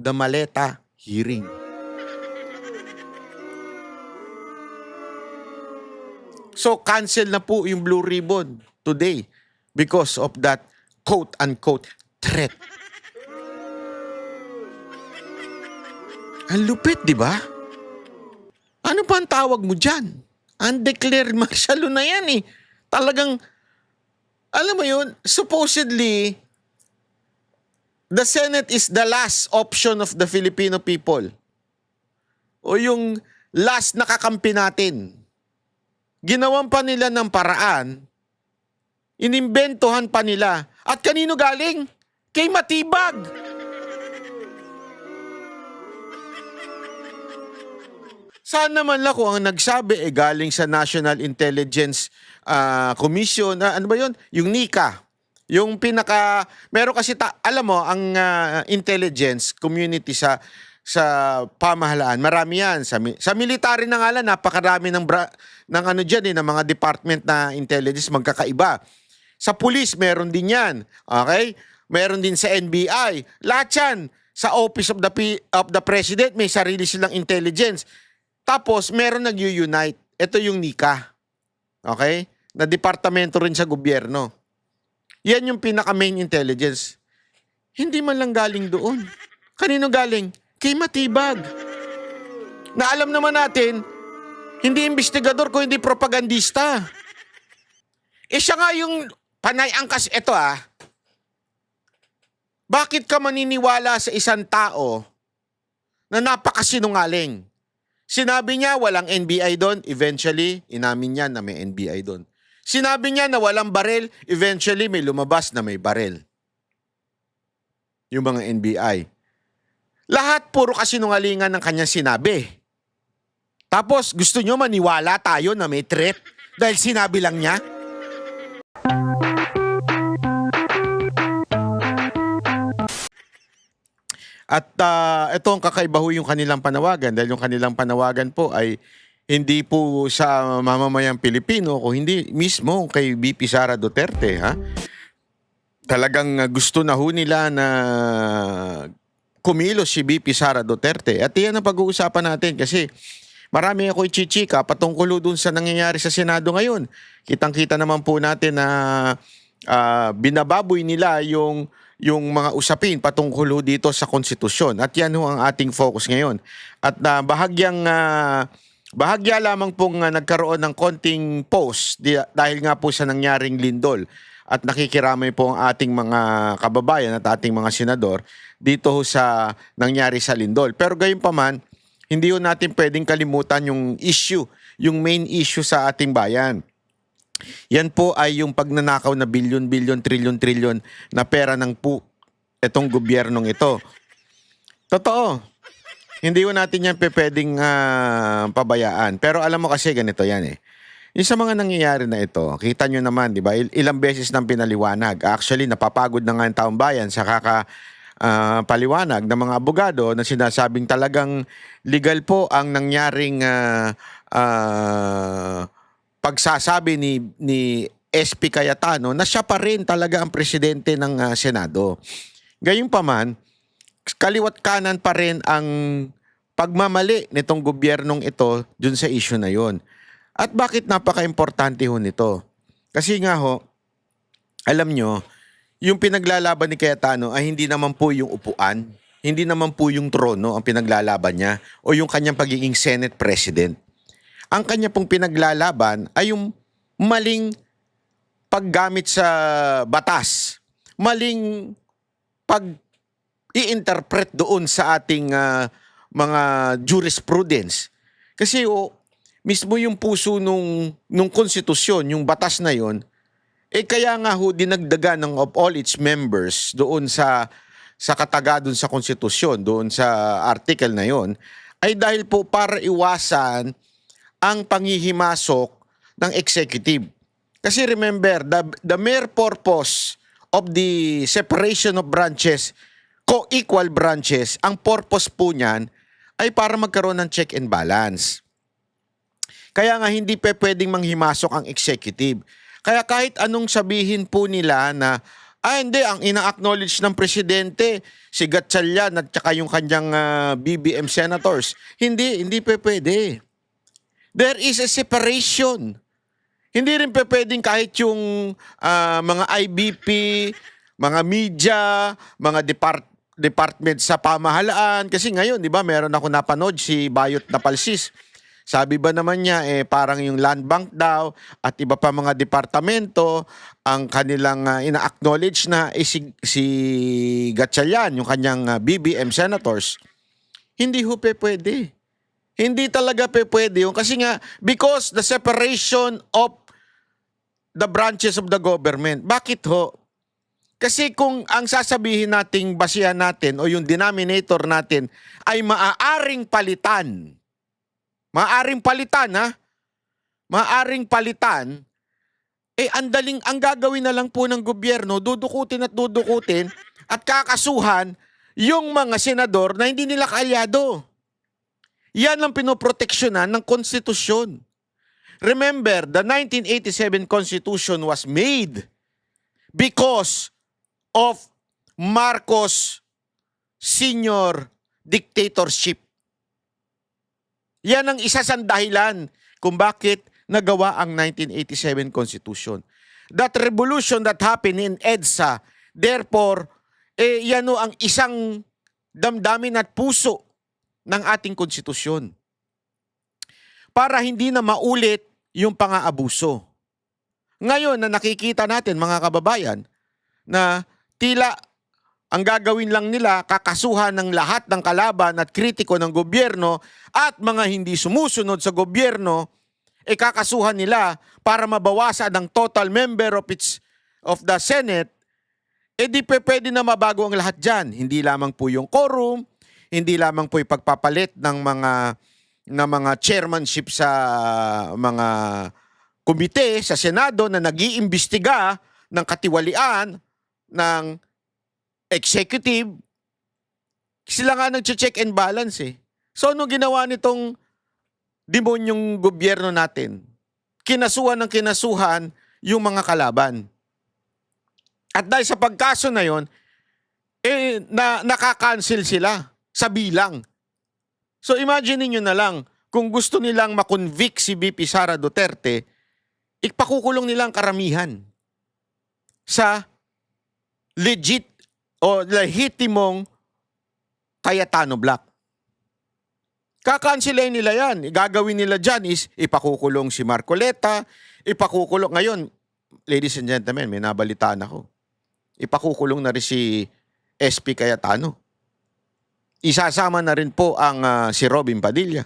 the Maleta hearing. So cancel na po yung Blue Ribbon today because of that quote-unquote threat. Ang lupit, di ba? Ano pa ang tawag mo dyan? Undeclared martial law na yan eh. Talagang, alam mo yun, supposedly, the Senate is the last option of the Filipino people. O yung last na kakampi natin. Ginawan pa nila ng paraan, inimbentohan pa nila. At kanino galing? Kay Matibag. Sana man lang kung ang nagsabi galing sa National Intelligence Commission, ano ba yun? Yung NICA. Yung meron kasi, alam mo, ang intelligence community sa pamahalaan, marami yan. Sa military na nga lang, napakarami ng ano dyan, ng mga department na intelligence magkakaiba. Sa police, meron din yan. Okay? Meron din sa NBI. Lahat yan. Sa Office of the President, may sarili silang intelligence. Tapos, meron nag-unite. Ito yung NICA. Okay? Na departamento rin sa gobyerno. Yan yung pinaka-main intelligence. Hindi man lang galing doon. Kanino galing? Kay Matibag. Na alam naman natin, hindi investigador ko, hindi propagandista. Siya nga yung panay angkas. Ito bakit ka maniniwala sa isang tao na napakasinungaling? Sinabi niya walang NBI doon, eventually, inamin niya na may NBI doon. Sinabi niya na walang barel, eventually may lumabas na may barel. Yung mga NBI. Lahat puro kasinungalingan ng kanyang sinabi. Tapos gusto nyo maniwala tayo na may threat dahil sinabi lang niya? At ito ang kakaiba ho yung kanilang panawagan dahil yung kanilang panawagan po ay hindi po sa mamamayang Pilipino o hindi mismo kay VP Sara Duterte. Talagang gusto na ho nila na kumilos si VP Sara Duterte. At yan ang pag-uusapan natin kasi marami ako ichichika patungkol dun sa nangyayari sa Senado ngayon. Kitang-kita naman po natin na binababoy nila yung mga usapin patungkol dito sa konstitusyon. At yan ho ang ating focus ngayon. At bahagya lamang pong nagkaroon ng konting post dahil nga po sa nangyaring lindol. At nakikiramay po ang ating mga kababayan at ating mga senador dito sa nangyari sa lindol. Pero gayon pa man, hindi ho natin pwedeng kalimutan yung issue, yung main issue sa ating bayan. Yan po ay yung pagnanakaw na bilyon-bilyon, trilyon-trilyon na pera ng itong gobyernong ito. Totoo. Hindi ho natin yan pwedeng pabayaan. Pero alam mo kasi ganito yan eh. Yung sa mga nangyayari na ito, kita nyo naman, di ba? Ilang beses nang pinaliwanag. Actually, napapagod na nga ang taong bayan sa paliwanag ng mga abogado na sinasabing talagang legal po ang nangyaring pagsasabi ni SP Cayetano na siya pa rin talaga ang presidente ng Senado. Gayunpaman, kaliwat kanan pa rin ang pagmamali nitong gobyernong ito dun sa issue na yon. At bakit napaka-importante ho nito? Kasi nga ho, alam nyo, yung pinaglalaban ni Cayetano ay hindi naman po yung upuan, hindi naman po yung trono ang pinaglalaban niya o yung kanyang pagiging Senate President. Ang kanya pong pinaglalaban ay yung maling paggamit sa batas, maling pag-i-interpret doon sa ating mga jurisprudence. Kasi mismo yung puso nung konstitusyon, yung batas na yon, kaya nga ho dinagdagan ng of all its members doon sa kataga doon sa konstitusyon, doon sa article na yon, ay dahil po para iwasan ang panghihimasok ng executive. Kasi remember, the mere purpose of the separation of branches, co-equal branches, ang purpose po niyan ay para magkaroon ng check and balance. Kaya nga hindi pwedeng manghimasok ang executive. Kaya kahit anong sabihin po nila na Hindi, ang ina-acknowledge ng presidente, si Gatchalian at saka yung kanyang BBM senators. Hindi pwede. There is a separation. Hindi rin pwedeng kahit yung mga IBP, mga media, mga department sa pamahalaan. Kasi ngayon, di ba, meron ako napanood si Bayot Napalsis. Sabi ba naman niya, parang yung land bank daw at iba pa mga departamento, ang kanilang ina-acknowledge na si Gatchalian, yung kanyang BBM senators. Hindi ho pwede. Hindi talaga pwede yun. Kasi nga, because the separation of the branches of the government. Bakit ho? Kasi kung ang sasabihin nating basihan natin o yung denominator natin ay maaaring palitan. Maaaring palitan, ha? Maaaring palitan, ang gagawin na lang po ng gobyerno, dudukutin at kakasuhan yung mga senador na hindi nila kaalyado. Yan ang pinoproteksyonan ng konstitusyon. Remember, the 1987 Constitution was made because of Marcos Sr. dictatorship. Yan ang isa sa dahilan kung bakit nagawa ang 1987 Constitution. That revolution that happened in EDSA, therefore, yan o ang isang damdamin at puso ng ating konstitusyon. Para hindi na maulit yung pang-aabuso. Ngayon na nakikita natin mga kababayan na tila ang gagawin lang nila kakasuhan ng lahat ng kalaban at kritiko ng gobyerno at mga hindi sumusunod sa gobyerno, kakasuhan nila para mabawasan ang total member of the Senate, di pwede na mabago ang lahat dyan. Hindi lamang po yung quorum, hindi lamang po yung pagpapalit ng mga chairmanship sa mga komite sa Senado na nag-iimbestiga ng katiwalian ng executive. Sila nga nag-check and balance So ano ginawa nitong demonyong gobyerno natin? Kinasuhan yung mga kalaban. At dahil sa pagkaso na yon, nakakancel sila sa bilang. So imagine niyo na lang, kung gusto nilang makonvict si VP Sara Duterte, ipakukulong nilang karamihan sa legit o lehitimong Cayetano Black. Kakansilayin nila yan. Gagawin nila dyan is ipakukulong si Marcoleta, ipakukulong. Ngayon, ladies and gentlemen, may nabalitaan ako. Ipakukulong na rin si SP Cayetano. Isasama na rin po ang si Robin Padilla.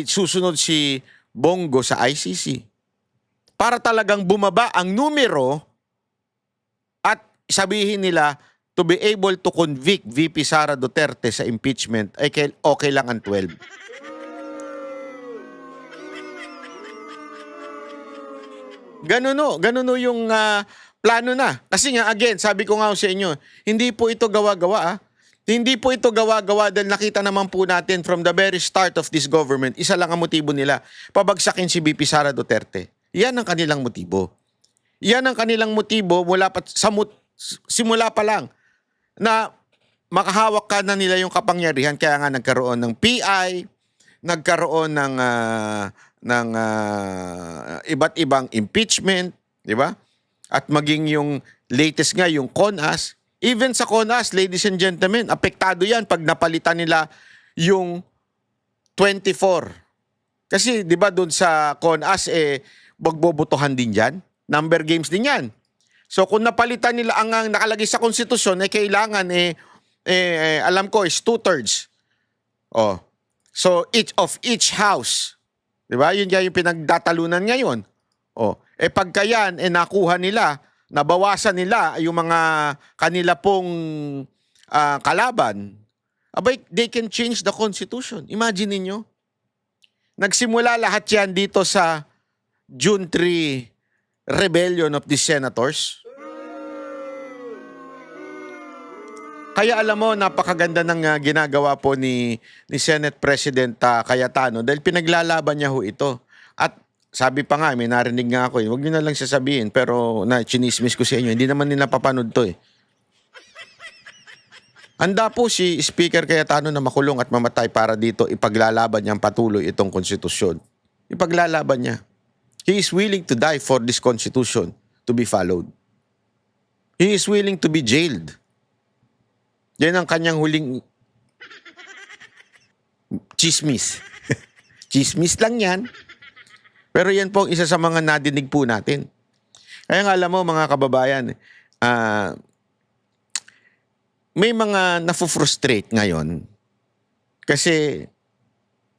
Susunod si Bongo sa ICC. Para talagang bumaba ang numero at sabihin nila to be able to convict VP Sara Duterte sa impeachment ay okay lang ang 12. Ganun yung plano na. Kasi nga, again, sabi ko nga sa inyo, hindi po ito gawa-gawa. Hindi po ito gawa-gawa dahil nakita naman po natin from the very start of this government, isa lang ang motibo nila, pabagsakin si VP Sara Duterte. Yan ang kanilang motibo. Yan ang kanilang motibo simula pa lang na makahawak ka na nila yung kapangyarihan. Kaya nga nagkaroon ng PI, nagkaroon ng iba't ibang impeachment, di ba? At maging yung latest nga, yung CONAS. Even sa CONAS, ladies and gentlemen, apektado yan pag napalitan nila yung 24. Kasi di ba doon sa CONAS, magbobotohan din dyan. Number games din yan. So kung napalitan nila ang nakalagay sa konstitusyon, kailangan alam ko is 2/3. So each house. 'Di ba? Yun yung pinagdatalunan ngayon. Pagka yan nakuha nila, nabawasan nila yung mga kanila pong kalaban, they can change the constitution. Imagine niyo. Nagsimula lahat yan dito sa June 3 rebellion of the senators. Kaya alam mo, napakaganda ng ginagawa po ni Senate President Cayetano dahil pinaglalaban niya ho ito. At sabi pa nga, may narinig nga ako, huwag niyo na lang sasabihin, pero na chinismis ko sa inyo, hindi naman nila papanood to eh. Handa po si Speaker Cayetano na makulong at mamatay para dito ipaglalaban niyang patuloy itong konstitusyon. Ipaglalaban niya. He is willing to die for this constitution to be followed. He is willing to be jailed. Yan ang kanyang huling chismis. Chismis lang yan. Pero yan po ang isa sa mga nadinig po natin. Kaya nga alam mo mga kababayan, may mga nafu-frustrate ngayon kasi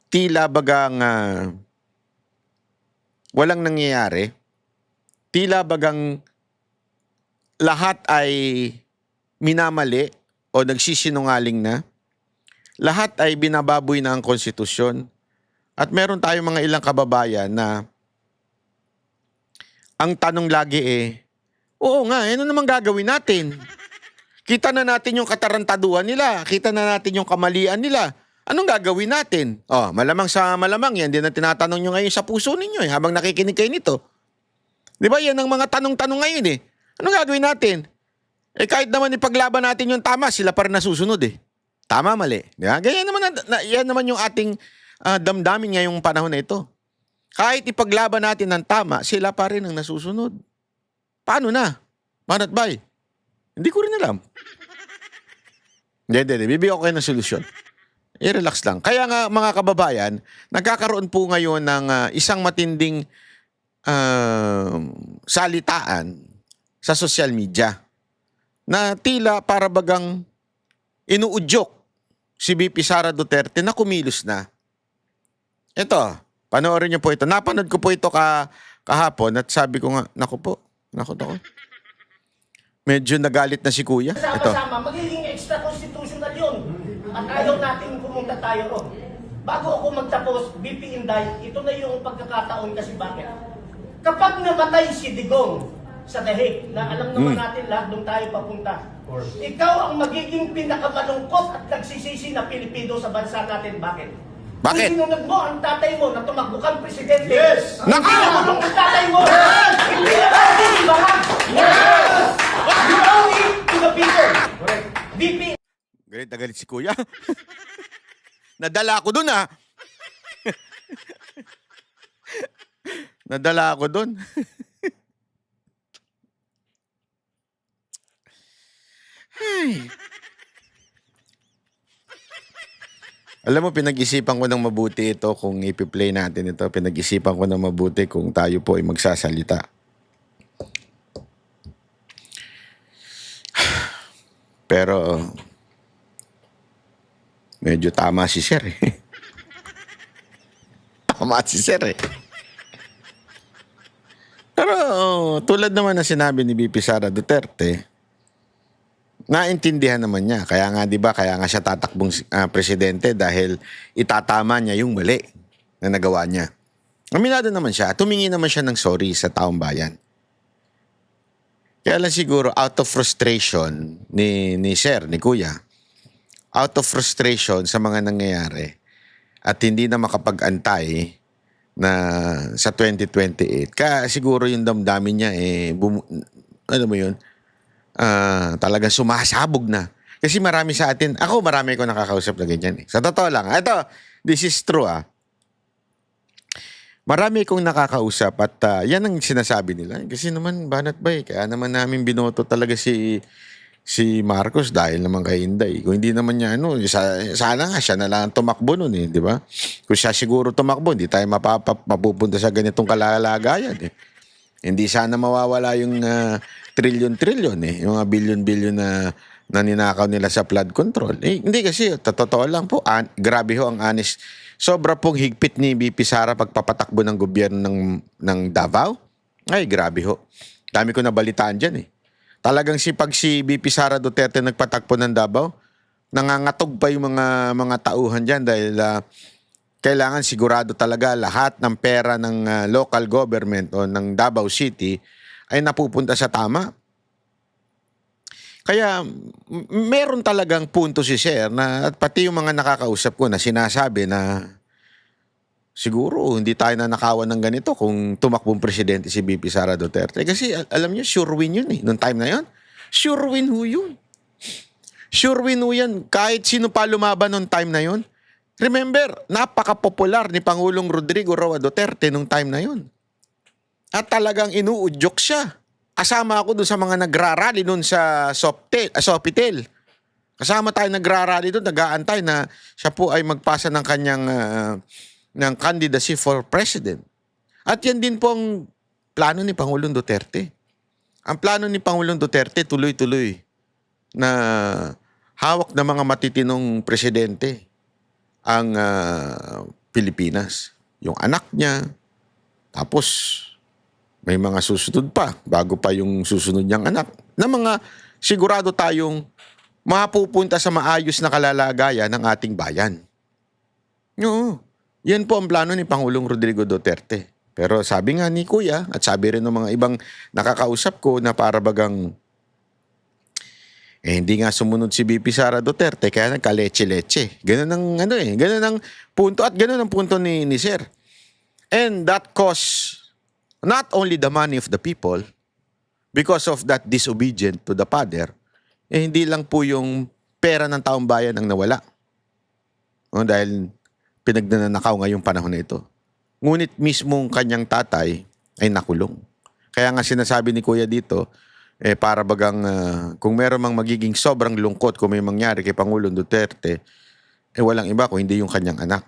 tila bagang walang nangyayari. Tila bagang lahat ay minamali o nagsisinungaling na. Lahat ay binababoy na ang konstitusyon. At meron tayong mga ilang kababayan na ang tanong lagi oo nga, ano naman gagawin natin? Kita na natin yung katarantaduhan nila. Kita na natin yung kamalian nila. Anong gagawin natin? Malamang sa malamang yan. Din ang tinatanong nyo ngayon sa puso ninyo habang nakikinig kayo nito. Di ba yan ang mga tanong-tanong ngayon Anong gagawin natin? Kahit naman ipaglaban natin yung tama, sila pa rin nasusunod Tama, mali. Di ba? Ganyan naman, yan naman yung ating damdamin ngayong panahon na ito. Kahit ipaglaban natin ng tama, sila pa rin ang nasusunod. Paano na? Manat bay? Hindi ko rin alam. Hindi. Bibigyan ko kayo ng solusyon. I-relax lang. Kaya nga mga kababayan, nagkakaroon po ngayon ng isang matinding salitaan sa social media na tila para bagang inuudyok si VP Sara Duterte na kumilos na. Ito, panoorin niyo po ito. Napanood ko po ito kahapon at sabi ko nga, naku. Medyo nagalit na si Kuya. Ito. Sama-sama, magiging extra-constitutional yun. At ayaw natin pumunta tayo ron. Bago ako magtapos, VP Inday, ito na yung pagkakataon kasi bakit? Kapag namatay si Digong sa dahig, na alam naman natin lahat doon tayo papunta, ikaw ang magiging pinakamalungkot at nagsisisi na Pilipino sa bansa natin. Bakit? Bakit? Kung sinunod mo ang tatay mo na tumakbo kang presidente, Yes! Hindi nakulong ang tatay mo! Yes! Hindi na natin ibahan! Yes! You owe it to the people! Correct. VP. Galit na galit si Kuya. Nadala ako dun Nadala ako dun. Ay. Alam mo, pinag-isipan ko ng mabuti ito kung ipi-play natin ito. Pinag-isipan ko ng mabuti kung tayo po ay magsasalita. Pero, medyo tama si Sir Tama si Sir Pero, tulad naman na sinabi ni VP Sara Duterte, naintindihan naman niya. Kaya nga, di ba, kaya nga siya tatakbong presidente dahil itatama niya yung mali na nagawa niya. Aminado naman siya. Tumingi naman siya ng sorry sa taong bayan. Kaya lang siguro, out of frustration ni Sir, ni Kuya, out of frustration sa mga nangyayari at hindi na makapag-antay na sa 2028, kaya siguro yung damdamin niya, ano mo yun, talagang sumasabog na. Kasi marami sa atin, marami ko nakakausap na ganyan Sa totoo lang, this is true Marami kong nakakausap at yan ang sinasabi nila. Kasi naman, banat ba kaya naman namin binoto talaga si Marcos dahil naman kay Inday. Kung hindi naman niya, sana nga siya na lang tumakbo nun di ba? Kung siya siguro tumakbo, hindi tayo mapupunta sa ganitong kalalagayan Hindi sana mawawala yung trilyon-trilyon yung mga bilyon-bilyon na ninakaw nila sa flood control. Hindi kasi, totoo lang po, grabe ho ang honest. Sobra pong higpit ni VP Sara pagpapatakbo ng gobyerno ng Davao. Ay, grabe ho. Dami ko nabalitaan dyan Talagang si VP Sara Duterte nagpatakbo ng Davao, nangangatog pa yung mga tauhan dyan dahil kailangan sigurado talaga lahat ng pera ng local government o ng Davao City ay napupunta sa tama. Kaya meron talagang punto si Sir na at pati yung mga nakakausap ko na sinasabi na siguro hindi tayo nanakawan ng ganito kung tumakbong presidente si VP Sara Duterte. Kasi alam niyo, sure win yun eh. Noong time na yun, sure win ho yun. Sure win ho yan. Kahit sino pa lumaban noong time na yun. Remember, napaka-popular ni Pangulong Rodrigo Roa Duterte noong time na yun. At talagang inuudyok siya. Kasama ako doon sa mga nagrarally noon sa Sofitel. Kasama tayo nagrarally doon, nag-aantay na siya po ay magpasa ng kanyang ng candidacy for president. At yan din po ang plano ni Pangulong Duterte. Ang plano ni Pangulong Duterte tuloy-tuloy na hawak ng mga matitinong presidente ang Pilipinas. Yung anak niya, tapos may mga susunod pa bago pa yung susunod niyang anak na mga sigurado tayong mapupunta sa maayos na kalalagayan ng ating bayan. Oo. Yan po ang plano ni Pangulong Rodrigo Duterte. Pero sabi nga ni Kuya at sabi rin ng mga ibang nakakausap ko na para bagang hindi nga sumunod si VP Sara Duterte kaya nagka-leche-leche. Ganun ang ganun ang punto at ganun ang punto ni Sir. And that costs not only the money of the people because of that disobedient to the father, hindi lang po yung pera ng taong bayan ang nawala. Dahil pinagnanakaw ngayong panahon na ito. Ngunit mismong kanyang tatay ay nakulong. Kaya nga sinasabi ni Kuya dito, para bagang kung meron mang magiging sobrang lungkot kung may mangyari kay Pangulong Duterte, walang iba kung hindi yung kanyang anak.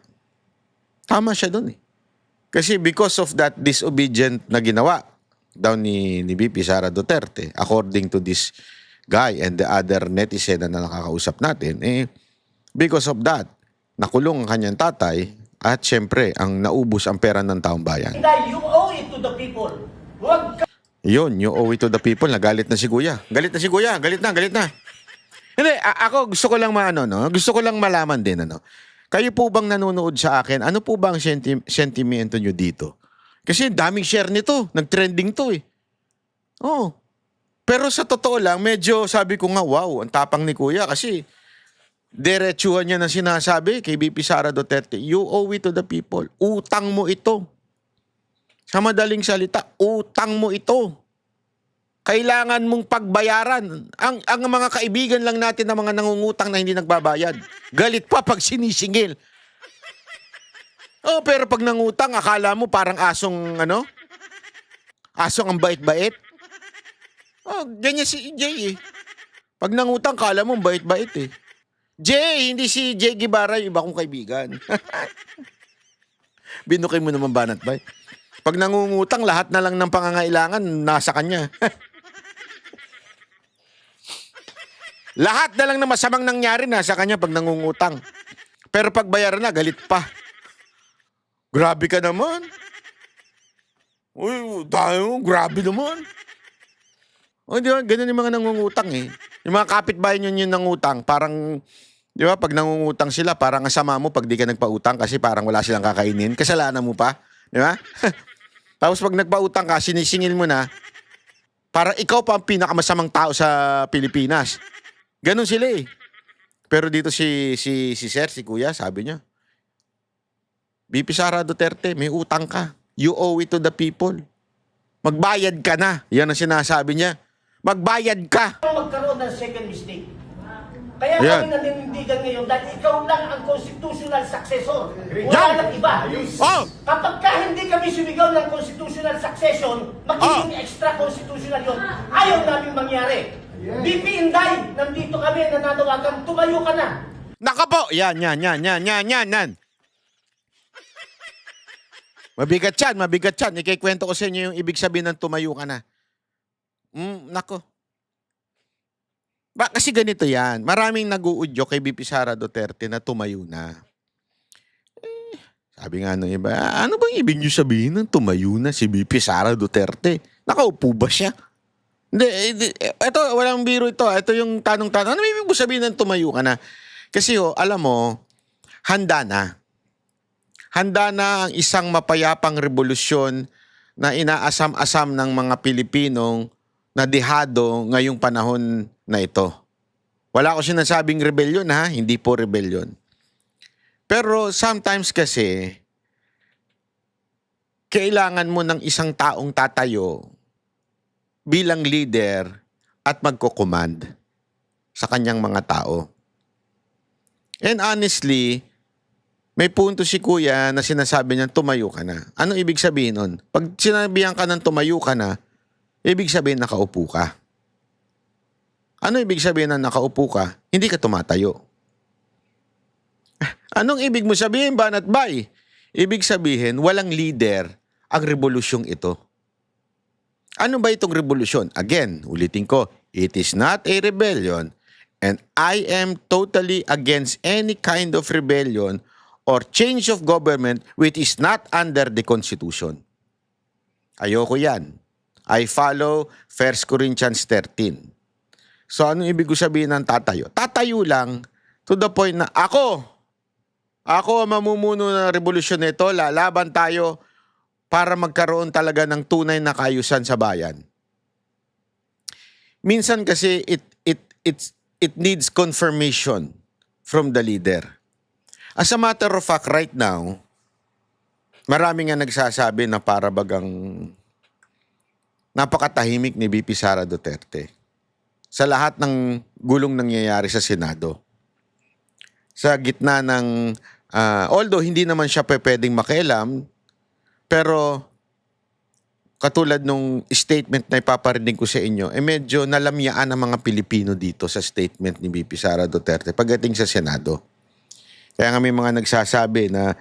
Tama siya doon eh. Kasi because of that disobedient na ginawa daw ni VP Sara Duterte, according to this guy and the other netizen na nakakausap natin, because of that, nakulong ang kanyang tatay at syempre, ang naubos ang pera ng taong bayan. You owe it to the people. Huwag ka... Yun, you owe it to the people. Nagalit na si Kuya. Galit na si Kuya. Galit na, galit na. Hindi, ako gusto ko lang gusto ko lang malaman din, Kayo po bang nanonood sa akin? Ano po ba ang sentimento nyo dito? Kasi daming share nito. Nag-trending to eh. Oo. Pero sa totoo lang, medyo sabi ko nga, wow, ang tapang ni Kuya kasi diretsuhan niya na sinasabi kay VP Sara Duterte, you owe it to the people. Utang mo ito. Sa madaling salita, utang mo ito. Kailangan mong pagbayaran. Ang mga kaibigan lang natin na mga nangungutang na hindi nagbabayad. Galit pa pag sinisingil. Oh, pero pag nangutang, akala mo parang asong, asong ang bait-bait. Oh, ganyan si Jay eh. Pag nangutang, akala mo bait-bait eh. Jay, hindi si Jay Guevara, yung iba kong kaibigan. Binukay mo naman banat ba? Pag nangungutang, lahat na lang ng pangangailangan nasa kanya. Lahat na lang na masamang nangyari nasa kanya pag nangungutang. Pero pag bayaran na, galit pa. Grabe ka naman. Uy, tayo, grabe naman. O, di ba? Ganun yung mga nangungutang eh. Yung mga kapitbahay nyo yung nangutang, parang, di ba, pag nangungutang sila, parang asama mo pag di ka nagpautang kasi parang wala silang kakainin. Kasalanan mo pa. Di ba? Tapos pag nagpautang ka, sinisingil mo na, parang ikaw pa ang pinakamasamang tao sa Pilipinas. Ganon sila eh. Pero dito si Sir, si Kuya, sabi niya, VP Sara Duterte, may utang ka. You owe it to the people. Magbayad ka na. Yan ang sinasabi niya. Magbayad ka. Magkaroon ng second mistake. Kaya Ayan. kami naninindigan ngayon dahil ikaw lang ang constitutional successor. Yan. Wala lang iba. Oh. Kapag ka hindi kami sumigaw ng constitutional succession, magiging extra constitutional yun. Ayaw namin mangyari. VP Inday, nandito kami, nananawagan, tumayo ka na. Naka po. Yan. Mabigat yan. Ikikwento ko sa inyo yung ibig sabihin ng tumayo ka na. Nako. Kasi ganito yan. Maraming nag-uudyo kay VP Sara Duterte na tumayo na. Sabi nga ng iba, ano bang ibig nyo sabihin ng tumayo na si VP Sara Duterte? Nakaupo ba siya? Hindi. Ito, walang biro ito. Ito yung tanong-tanong. Ano ibig mo sabihin ng tumayo ka na? Kasi alam mo, handa na. Handa na ang isang mapayapang revolusyon na inaasam-asam ng mga Pilipinong na dihado ngayong panahon na ito. Wala ko sinasabing rebellion ha, hindi po rebellion. Pero sometimes kasi, kailangan mo ng isang taong tatayo bilang leader at magko-command sa kanyang mga tao. And honestly, may punto si kuya na sinasabi niya, tumayo ka na. Ano ibig sabihin nun? Pag sinabihan ka ng tumayo ka na, ibig sabihin nakaupo ka. Ano ibig sabihin na nakaupo ka? Hindi ka tumatayo. Anong ibig mo sabihin, Banat Bay? Ibig sabihin, walang leader ang revolusyong ito. Ano ba itong revolusyon? Again, ulitin ko, it is not a rebellion and I am totally against any kind of rebellion or change of government which is not under the Constitution. Ayoko yan. I follow 1 Corinthians 13. So anong ibig sabihin ng tatayo? Tatayo lang to the point na ako ang mamumuno ng revolusyon nito, lalaban tayo para magkaroon talaga ng tunay na kaayusan sa bayan. Minsan kasi it needs confirmation from the leader. As a matter of fact, right now, marami nga nagsasabi na para bagang napakatahimik ni VP Sara Duterte sa lahat ng gulong nangyayari sa Senado. Sa gitna ng, although hindi naman siya pwedeng makialam, pero katulad nung statement na ipaparinig ko sa inyo, medyo nalamyaan ang mga Pilipino dito sa statement ni VP Sara Duterte pagdating sa Senado. Kaya nga may mga nagsasabi na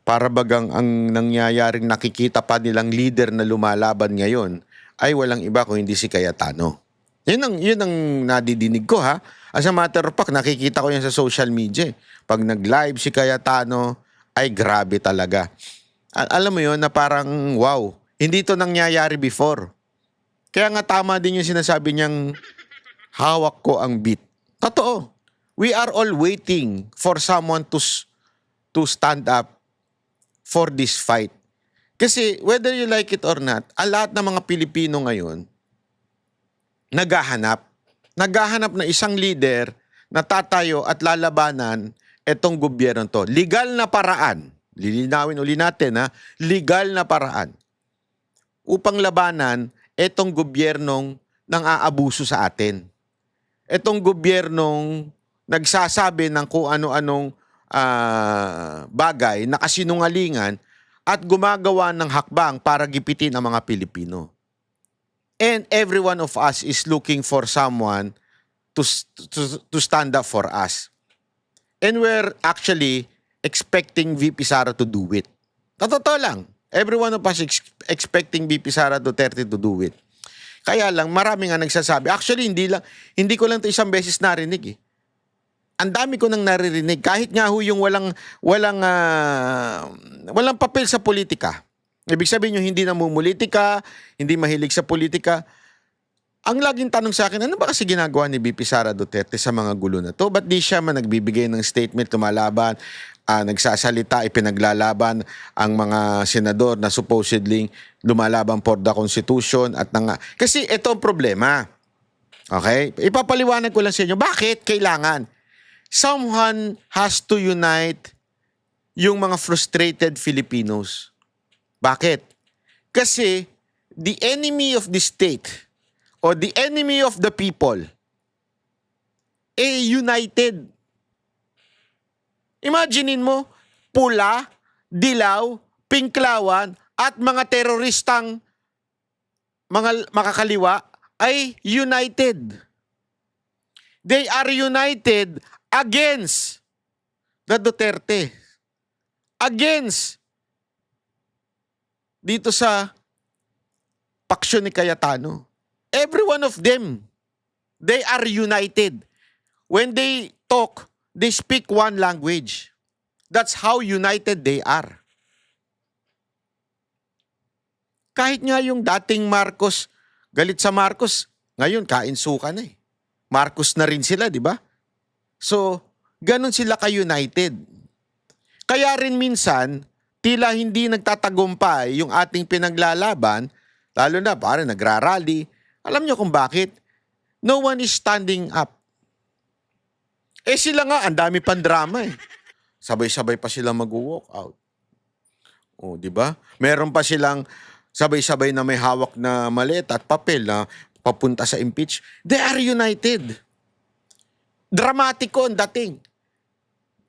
para bagang ang nangyayaring nakikita pa nilang leader na lumalaban ngayon ay walang iba kung hindi si Cayetano. Yun ang nadidinig ko ha. As a matter of fact, nakikita ko yan sa social media. Pag nag-live si Cayetano, ay grabe talaga. Alam mo yun na parang wow, hindi to nangyayari before. Kaya nga tama din yung sinasabi niyang hawak ko ang beat. Totoo. We are all waiting for someone to stand up for this fight. Kasi whether you like it or not, ang lahat ng mga Pilipino ngayon, naghahanap na isang leader na tatayo at lalabanan itong gobyerno to. Legal na paraan. Lilinawin uli natin ha. Legal na paraan. Upang labanan itong gobyernong nang aabuso sa atin. Itong gobyernong nagsasabi ng kung ano-anong bagay na kasinungalingan at gumagawa ng hakbang para gipitin ang mga Pilipino. And every one of us is looking for someone to stand up for us. And we're actually expecting VP Sara to do it. Totoo lang. Every one of us expecting VP Sara Duterte to do it. Kaya lang, marami nga nagsasabi. Actually, hindi ko lang ito isang beses narinig eh. Ang dami ko nang naririnig. Kahit nga ho yung walang papel sa politika. Ibig sabihin nyo, hindi namumulitika, hindi mahilig sa politika. Ang laging tanong sa akin, ano ba kasi ginagawa ni VP Sara Duterte sa mga gulo na to? Ba't di siya nagbibigay ng statement, lumalaban, nagsasalita, ipinaglalaban ang mga senador na supposedly lumalaban for the Constitution at kasi ito ang problema. Okay? Ipapaliwanag ko lang sa inyo, bakit kailangan? Someone has to unite yung mga frustrated Filipinos. Bakit? Kasi the enemy of the state or the enemy of the people united. Imaginein mo, pula, dilaw, pinklawan at mga teroristang mga makakaliwa ay united. They are united against the Duterte. Against dito sa paksyon ni Cayetano. Every one of them, they are united. When they talk, they speak one language. That's how united they are. Kahit nga yung dating Marcos, galit sa Marcos, ngayon kainsuka na eh. Marcos na rin sila, di ba? So, ganun sila ka-united. Kaya rin minsan, tila hindi nagtatagumpay yung ating pinaglalaban, lalo na parang nagrarally. Alam nyo kung bakit? No one is standing up. Sila nga, ang dami pang drama eh. Sabay-sabay pa sila mag-walk out. O, di ba? Meron pa silang sabay-sabay na may hawak na maleta at papel na papunta sa impeach. They are united. Dramatiko ang dating.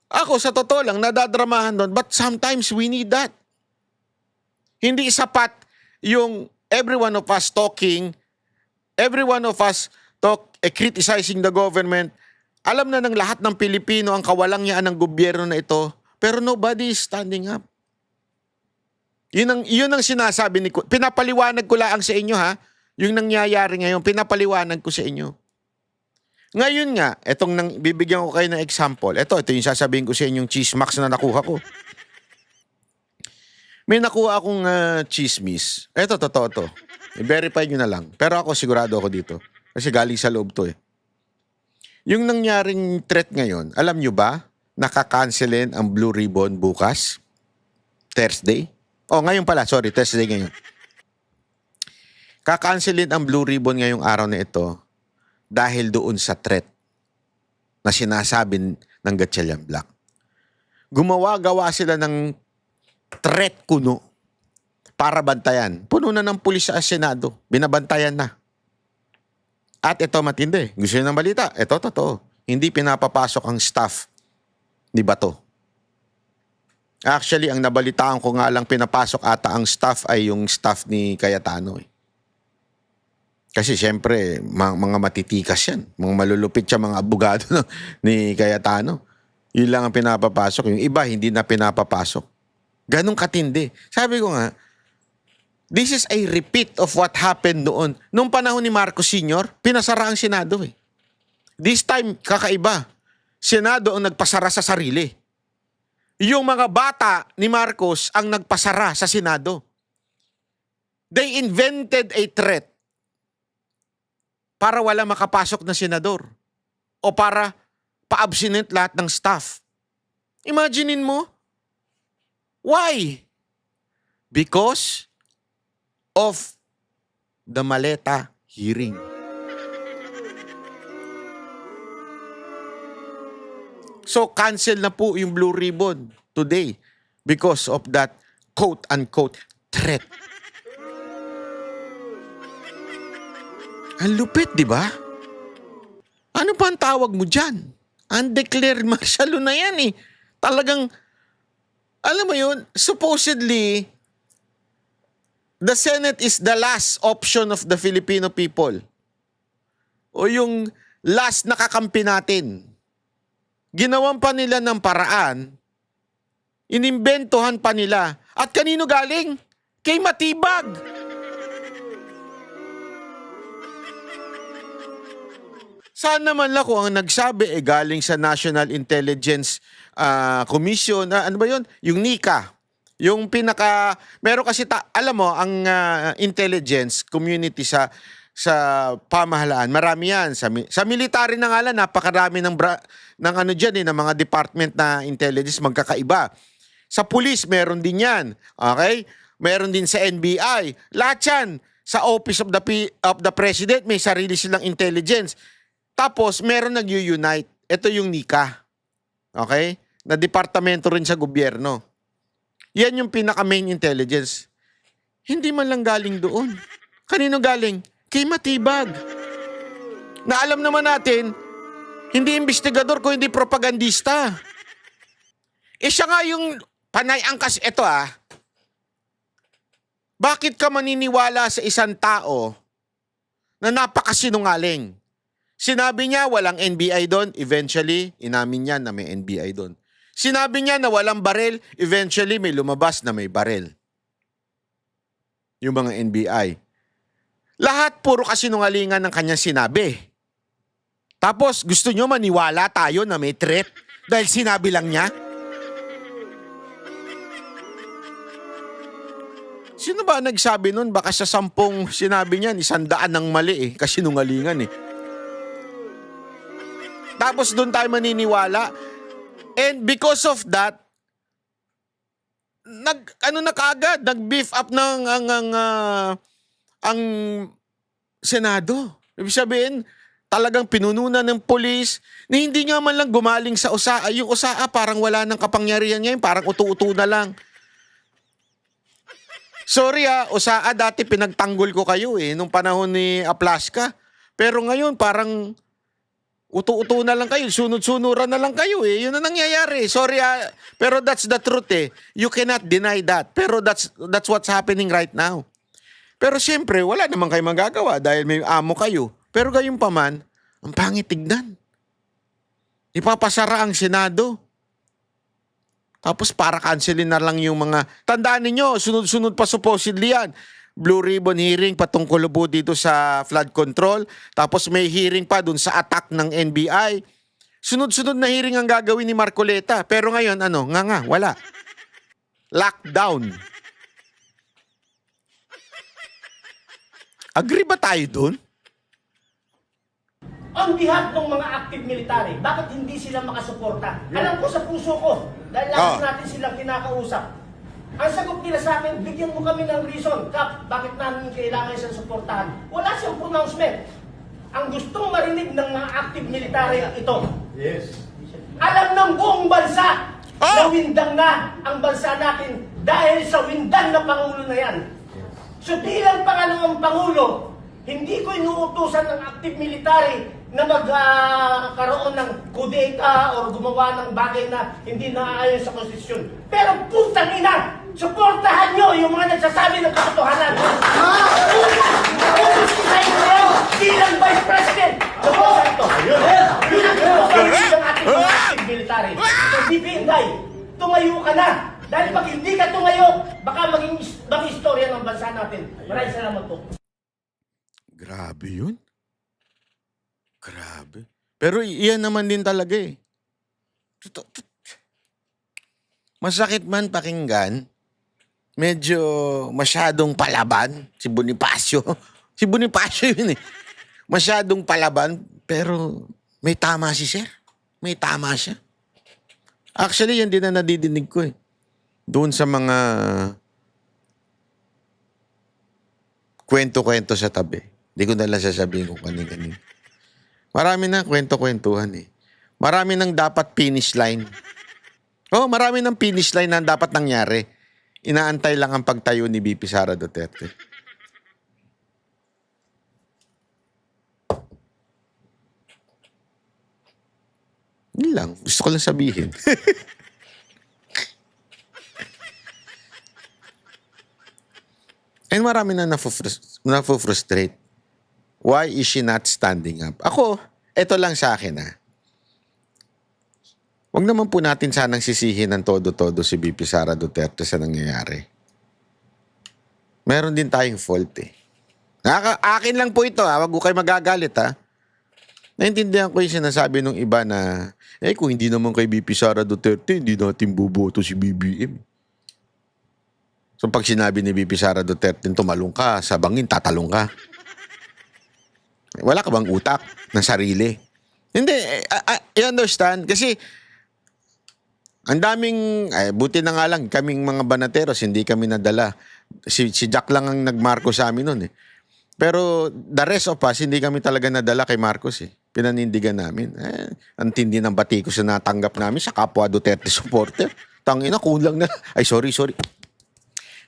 Ako, sa totoo lang, nadadramahan doon. But sometimes we need that. Hindi sapat yung every one of us talking, every one of us criticizing the government. Alam na ng lahat ng Pilipino ang kawalangyaan ng gobyerno na ito, pero nobody is standing up. Yun ang sinasabi ni ko. Pinapaliwanag ko lang sa inyo ha. Yung nangyayari ngayon, pinapaliwanag ko sa inyo. Ngayon nga, bibigyan ko kayo ng example. Ito yung sasabihin ko sa inyong chismax na nakuha ko. May nakuha akong chismis. Ito, totoo to. I-verify nyo na lang. Pero ako, sigurado ako dito. Kasi galing sa loob to eh. Yung nangyaring threat ngayon, alam nyo ba, nakakancelin ang Blue Ribbon bukas? Thursday? Ngayon pala. Sorry, Thursday ngayon. Kakancelin ang Blue Ribbon ngayong araw na ito dahil doon sa threat na sinasabi ng Gatchalian Black. Gumawa-gawa sila ng threat kuno para bantayan. Puno na ng pulis sa Senado. Binabantayan na. At ito matindi. Gusto nyo ng balita? Ito totoo. Hindi pinapapasok ang staff ni Bato. Actually, ang nabalitaan ko nga lang pinapasok ata ang staff ay yung staff ni Cayetano. Kasi siyempre, mga matitikas yan. Mga malulupit siya mga abogado ni Cayetano. Yun lang ang pinapapasok. Yung iba, hindi na pinapapasok. Ganong katindi. Sabi ko nga, this is a repeat of what happened noon. Noong panahon ni Marcos Sr., pinasara ang Senado eh. This time, kakaiba. Senado ang nagpasara sa sarili. Yung mga bata ni Marcos ang nagpasara sa Senado. They invented a threat para wala makapasok na senador o para pa-abstinent lahat ng staff. Imaginein mo? Why? Because of the Maleta hearing. So, cancel na po yung Blue Ribbon today because of that quote-unquote threat. Ang lupit, di ba? Ano pa ang tawag mo dyan? Undeclared martial law na yan eh. Talagang, alam mo yun, supposedly, the Senate is the last option of the Filipino people. O yung last na kakampi natin. Ginawan pa nila ng paraan, inimbentohan pa nila. At kanino galing? Kay Matibag. Saan naman lang kung ang nagsabi galing sa National Intelligence Commission, ano ba yun? Yung NICA. Yung meron kasi, alam mo, ang intelligence community sa pamahalaan, marami yan. Sa military na nga lang, napakarami ng ano dyan, ng mga department na intelligence magkakaiba. Sa police, meron din yan. Okay? Meron din sa NBI. Lahat yan. Sa Office of the President, may sarili silang intelligence. Tapos, meron nag-unite. Ito yung NICA. Okay? Na departamento rin sa gobyerno. Yan yung pinaka-main intelligence. Hindi man lang galing doon. Kanino galing? Kay Matibag. Na alam naman natin, hindi investigador kung hindi propagandista. Siya nga yung panay angkas. Ito bakit ka maniniwala sa isang tao na napakasinungaling? Sinabi niya walang NBI doon, eventually, inamin niya na may NBI doon. Sinabi niya na walang barel, eventually may lumabas na may barel. Yung mga NBI. Lahat puro kasinungalingan ng kanyang sinabi. Tapos gusto nyo maniwala tayo na may threat dahil sinabi lang niya? Sino ba nagsabi nun? Baka sa 10 sinabi niyan, 100 ng mali kasinungalingan Tapos doon tayo maniniwala. And because of that, nag-beef up ng ang Senado. Ibig sabihin, talagang pinununan ng polis na hindi nga man lang gumaling sa USAA. Yung USAA parang wala ng kapangyarihan ngayon, parang utu-utu na lang. Sorry Osaa, dati pinagtanggol ko kayo nung panahon ni Aplaska. Pero ngayon parang uto-uto na lang kayo, sunod-sunuran na lang kayo Yun ang nangyayari. Sorry pero that's the truth You cannot deny that. Pero that's what's happening right now. Pero siyempre, wala naman kayo magagawa dahil may amo kayo. Pero gayon pa man, ang pangit tignan. Ipapasara ang Senado. Tapos para cancelin na lang yung mga... Tandaan ninyo, sunod-sunod pa supposedly yan. Blue Ribbon hearing patungkol po dito sa flood control. Tapos may hearing pa dun sa attack ng NBI. Sunod-sunod na hearing ang gagawin ni Marcoleta. Pero ngayon, wala. Lockdown. Agree ba tayo dun? On behalf ng mga active military, bakit hindi sila makasuporta? Alam ko sa puso ko, dahil lagi natin silang kinakausap. Ang sagot nila sa akin, bigyan mo kami ng reason, Kap, bakit namin kailangan siyang suportahan? Wala siyang pronouncement. Ang gustong marinig ng mga active military ito. Yes. Alam ng buong bansa na windang na ang bansa natin dahil sa windang na Pangulo na yan. So bilang pangalawang Pangulo, hindi ko inuutusan ng active military na magkaroon ng kudeta o gumawa ng bagay na hindi naaayon sa konstitusyon. Pero putang ina, suportahan nyo yung mga nagsasabi ng katotohanan. Uusitahin mo yun bilang Vice President. Suportahan ito. Yun ang tutusin ng ating mga active military. So BPNday, tumayo ka na. Dahil pag hindi ka tumayo, baka maging istorya ng bansa natin. Maraming salamat po. Grabe yun. Grabe. Pero iyan naman din talaga Masakit man pakinggan, medyo masyadong palaban si Bonifacio. Si Bonifacio yun Masyadong palaban, pero may tama si Sir. May tama siya. Actually, yan din na nadidinig ko Doon sa mga kwento-kwento sa tabi. Hindi ko na lang sasabihin kung kanin-kanin. Marami na kwento-kwentuhan Marami nang dapat finish line. Marami ng finish line na dapat nangyari. Inaantay lang ang pagtayo ni VP Sara Duterte. Yun lang. Gusto ko lang sabihin. And marami na na-frustrate. Why is she not standing up? Ako, eto lang sa akin Huwag naman po natin sanang sisihin ng todo-todo si VP Sara Duterte sa nangyayari. Meron din tayong fault Akin lang po ito Huwag ko kayo magagalit Naintindihan ko yung sinasabi ng iba na kung hindi naman kay VP Sara Duterte, hindi natin buboto si BBM. So pag sinabi ni VP Sara Duterte, tumalong ka, sa bangin, tatalong ka. Wala ka bang utak ng sarili? Hindi, I understand. Kasi, ang daming, buti na nga lang, kaming mga banateros, hindi kami nadala. Si Jack lang ang nagmarko sa amin nun Pero the rest of us, hindi kami talaga nadala kay Marcos Pinanindigan namin. Ang tindi ng batikos na natanggap namin sa kapwa Duterte supporter. Tangina, kulang na. Ay, sorry.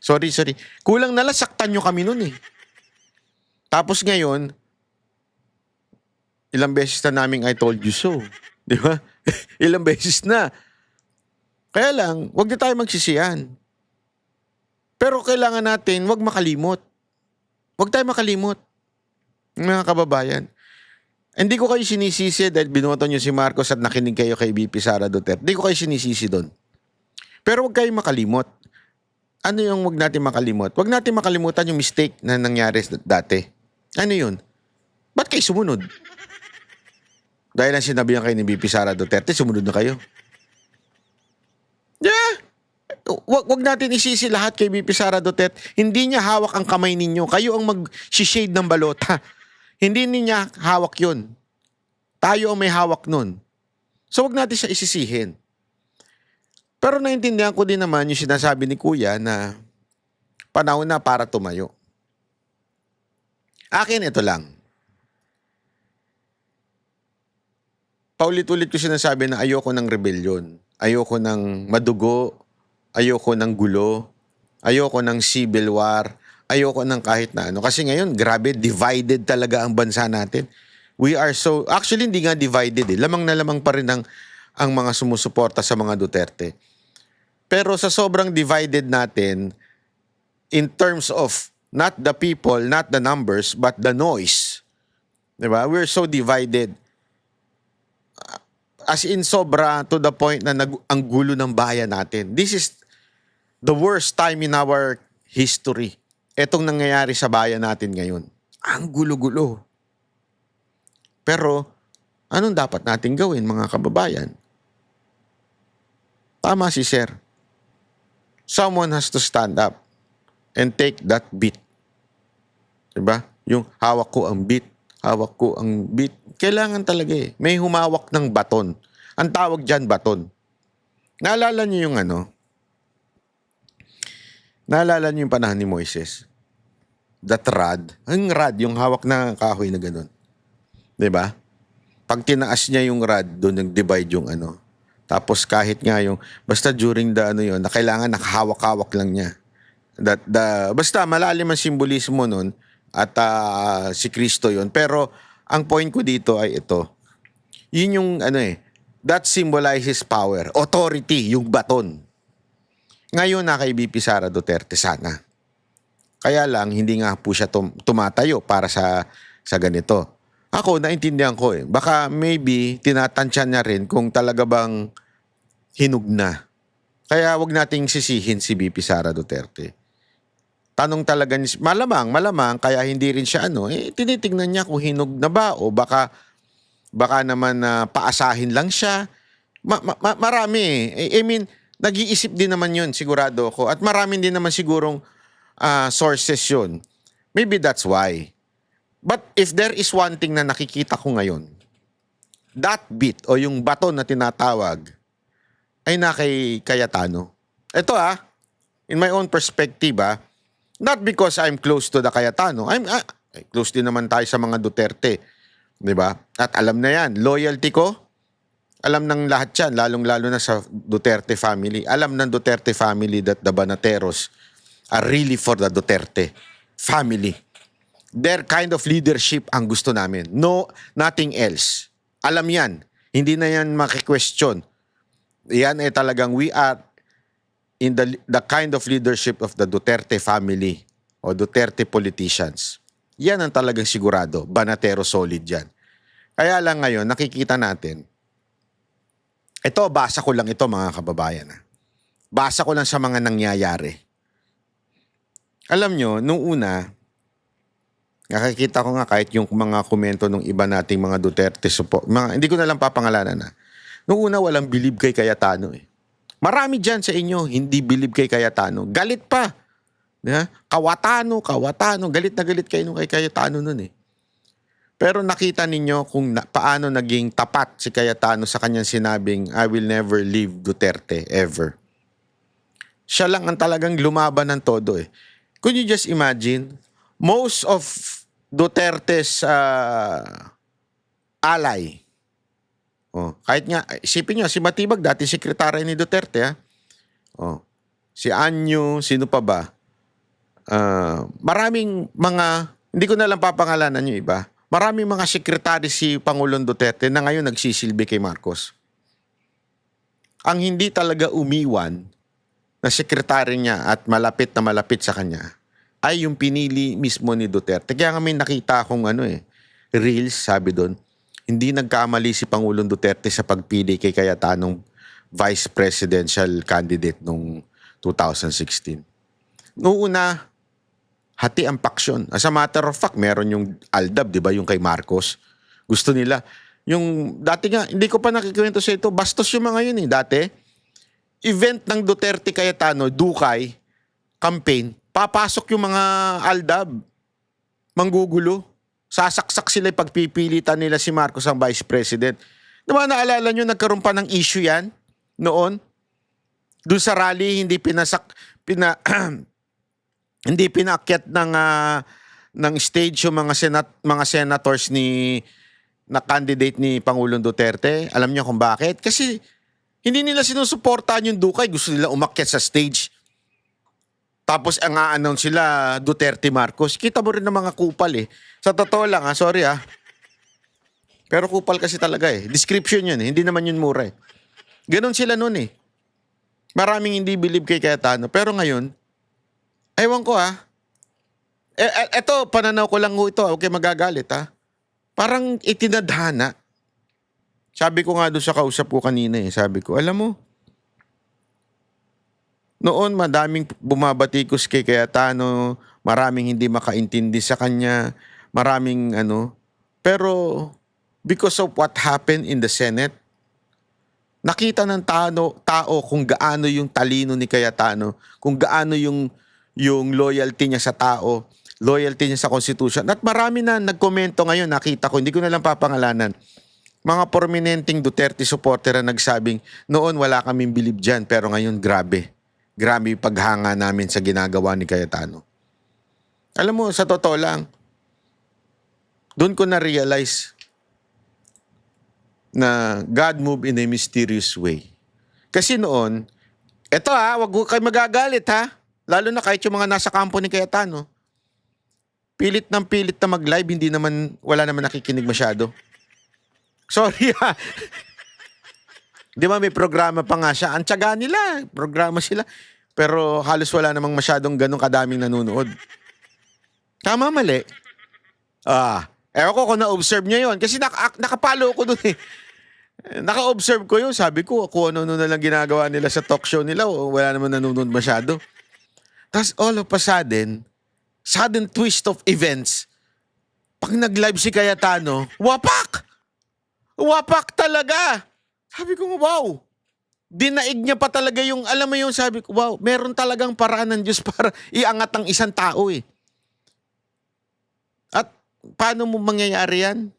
Sorry. Kulang na lang, saktan nyo kami nun Tapos ngayon, ilang beses na namin I told you so. Di ba? Ilang beses na. Kaya lang, wag na tayo magsisiyan. Pero kailangan natin, wag makalimot. Wag tayo makalimot. Mga kababayan. Hindi ko kayo sinisisi dahil binoto nyo si Marcos at nakinig kayo kay VP Sara Duterte. Hindi ko kayo sinisisi doon. Pero wag kayo makalimot. Ano yung wag natin makalimot? Wag natin makalimutan yung mistake na nangyari dati. Ano yun? Ba't kayo sumunod? Dahil ang sinabihan kayo ni VP Sara Duterte, sumunod na kayo. Yeah. Wag natin isisi lahat kay VP Sara Duterte. Hindi niya hawak ang kamay ninyo. Kayo ang mag-shade ng balota. Hindi niya hawak yun. Tayo ang may hawak nun. So wag natin siya isisihin. Pero naintindihan ko din naman yung sinasabi ni Kuya na panahon na para tumayo. Akin ito lang. Paulit-ulit ko sinasabi na ayoko ng rebellion. Ayoko ng madugo. Ayoko ng gulo. Ayoko ng civil war. Ayoko ng kahit na ano. Kasi ngayon, grabe, divided talaga ang bansa natin. We are so, actually hindi nga divided eh. Lamang na lamang pa rin ang mga sumusuporta sa mga Duterte. Pero sa sobrang divided natin, in terms of not the people, not the numbers, but the noise. Diba? We're so divided. As in sobra to the point na ang gulo ng bayan natin. This is the worst time in our history. Etong nangyayari sa bayan natin ngayon. Ang gulo-gulo. Pero, anong dapat natin gawin mga kababayan? Tama si Sir. Someone has to stand up and take that beat. Diba? Yung hawak ko ang beat. Hawak ko ang beat. Kailangan talaga eh. May humawak ng baton. Ang tawag dyan, baton. Naalala niyo yung Naalala niyo yung panahon ni Moises? That rod. Ang rod, yung hawak na kahoy na ganun. Diba? Pag tinaas niya yung rod, doon nag-divide yung Tapos kahit nga yung, basta during yun, na kailangan nakahawak-hawak lang niya. Basta malalim ang simbolismo nun at si Kristo yun. Pero ang point ko dito ay ito. Yun yung that symbolizes power, authority, yung baton. Ngayon na kay BP Sara Duterte sana. Kaya lang hindi nga po siya tumatayo para sa ganito. Ako naintindihan ko eh. Baka maybe tinatansya niya rin kung talaga bang hinug na. Kaya wag nating sisihin si BP Sara Duterte. Tanong talaga niya, malamang kaya hindi rin siya tinitingnan niya kung hinog na ba o baka naman paasahin lang siya. Marami eh. I mean, nag-iisip din naman yun, sigurado ako. At marami din naman sigurong sources yun. Maybe that's why. But if there is one thing na nakikita ko ngayon, that bit o yung baton na tinatawag ay na kay Cayetano. Ito in my own perspective not because I'm close to the Cayetano. Close din naman tayo sa mga Duterte. Diba? At alam na yan, loyalty ko, alam ng lahat yan, lalong-lalo na sa Duterte family. Alam ng Duterte family that the Banateros are really for the Duterte family. Their kind of leadership ang gusto namin. No, nothing else. Alam yan. Hindi na yan maki-question. Yan talagang we are in the kind of leadership of the Duterte family o Duterte politicians. Yan ang talagang sigurado. Banatero solid yan. Kaya lang ngayon, nakikita natin, ito, basa ko lang ito mga kababayan. Basa ko lang sa mga nangyayari. Alam nyo, nung una, nakikita ko nga kahit yung mga komento ng iba nating mga Duterte support, hindi ko na lang papangalanan Nung una, walang believe kay Cayetano eh. Marami dyan sa inyo, hindi believe kay Cayetano. Galit pa. Kawatano. Galit na galit kayo kay Cayetano nun eh. Pero nakita ninyo kung paano naging tapat si Cayetano sa kanyang sinabing, I will never leave Duterte, ever. Siya lang ang talagang lumaban ng todo eh. Could you just imagine, most of Duterte's ally, kahit nga, isipin nyo, si Matibag, dati sekretary ni Duterte, si Anyo, sino pa ba? Maraming mga, hindi ko na lang papangalanan yung iba, maraming mga sekretary si Pangulong Duterte na ngayon nagsisilbi kay Marcos. Ang hindi talaga umiwan na sekretary niya at malapit na malapit sa kanya ay yung pinili mismo ni Duterte. Kaya nga may nakita akong reels, sabi doon, hindi nagkamali si Pangulong Duterte sa pagpili kay Cayetanong vice presidential candidate noong 2016. Noong una, hati ang paksyon. As a matter of fact, meron yung ALDAB, di ba, yung kay Marcos. Gusto nila. Yung dati nga, hindi ko pa nakikwento sa ito, bastos yung mga yun eh. Dati, event ng Duterte Cayetano, Dukay, campaign, papasok yung mga ALDAB, manggugulo. Sasaksak sila pagpipilitan nila si Marcos ang vice president. Diba naalala nyo, nagkaroon pa ng issue yan noon? Doon sa rally, hindi hindi pinaakyat ng stage yung mga senators na candidate ni Pangulong Duterte. Alam niyo kung bakit? Kasi hindi nila sinusuportahan yung Dukay. Gusto nila umakyat sa stage. Tapos ang a-announce sila, Duterte Marcos. Kita mo rin ng mga kupal eh. Sa totoo lang sorry Pero kupal kasi talaga eh. Description yun eh. Hindi naman yun mura eh. Ganon sila nun eh. Maraming hindi believe kay Cayetano. Pero ngayon, ewan ko eto, pananaw ko lang ho ito. Okay, magagalit Parang itinadhana. Sabi ko nga doon sa kausap ko kanina sabi ko, alam mo, noon madaming bumabatikos kay Cayetano, maraming hindi makaintindi sa kanya, maraming pero because of what happened in the Senate, nakita ng tao kung gaano yung talino ni Cayetano, kung gaano yung loyalty niya sa tao, loyalty niya sa Constitution. At marami na nagkomento ngayon, nakita ko, hindi ko na lang papangalanan. Mga prominenteng Duterte supporter na nagsabing, noon wala kaming bilib dyan, pero ngayon grabe. Grabe yung paghanga namin sa ginagawa ni Cayetano. Alam mo, sa totoo lang, doon ko na-realize na God moved in a mysterious way. Kasi noon, eto wag kayo magagalit lalo na kahit yung mga nasa kampo ni Cayetano. Pilit na mag-live, wala naman nakikinig masyado. Sorry Di ba may programa pa nga siya? Ang tiyaga nila, programa sila. Pero halos wala namang masyadong ganun kadaming nanonood. Tama, mali? Ewan ko kung na-observe niyo yun. Kasi nakapalo ko dun Naka-observe ko yun. Sabi ko, kung ano na lang ginagawa nila sa talk show nila, wala naman nanonood masyado. Tapos all of a sudden twist of events, pag nag-live si Cayetano, wapak! Wapak talaga! Sabi ko, wow! Dinaig niya pa talaga yung, alam mo yung sabi ko, wow, meron talagang paraan ng Diyos para iangat ang isang tao At paano mo mangyayari yan?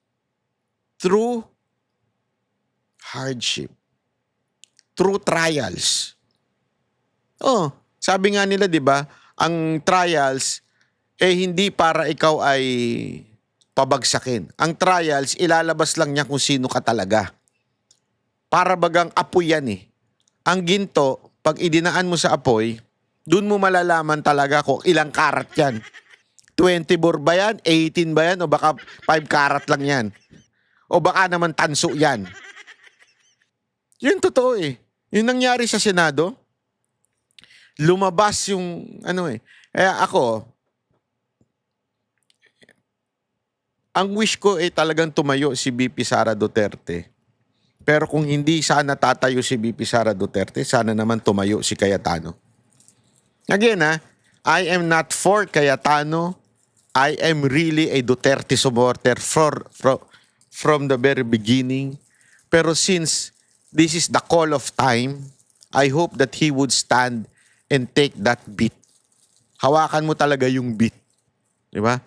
Through hardship. Through trials. Sabi nga nila, di ba, ang trials, hindi para ikaw ay pabagsakin. Ang trials, ilalabas lang niya kung sino ka talaga. Para bagang apoy yan Ang ginto, pag idinaan mo sa apoy, dun mo malalaman talaga kung ilang karat yan. 24 ba yan? 18 ba yan? O baka 5 karat lang yan? O baka naman tanso yan? Yun totoo Yung nangyari sa Senado, lumabas yung Kaya ako, ang wish ko talagang tumayo si VP Sara Duterte. Pero kung hindi sana tatayo si VP Sara Duterte, sana naman tumayo si Cayetano. Again I am not for Cayetano. I am really a Duterte supporter from the very beginning. Pero since this is the call of time, I hope that he would stand and take that beat. Hawakan mo talaga yung beat. Di ba?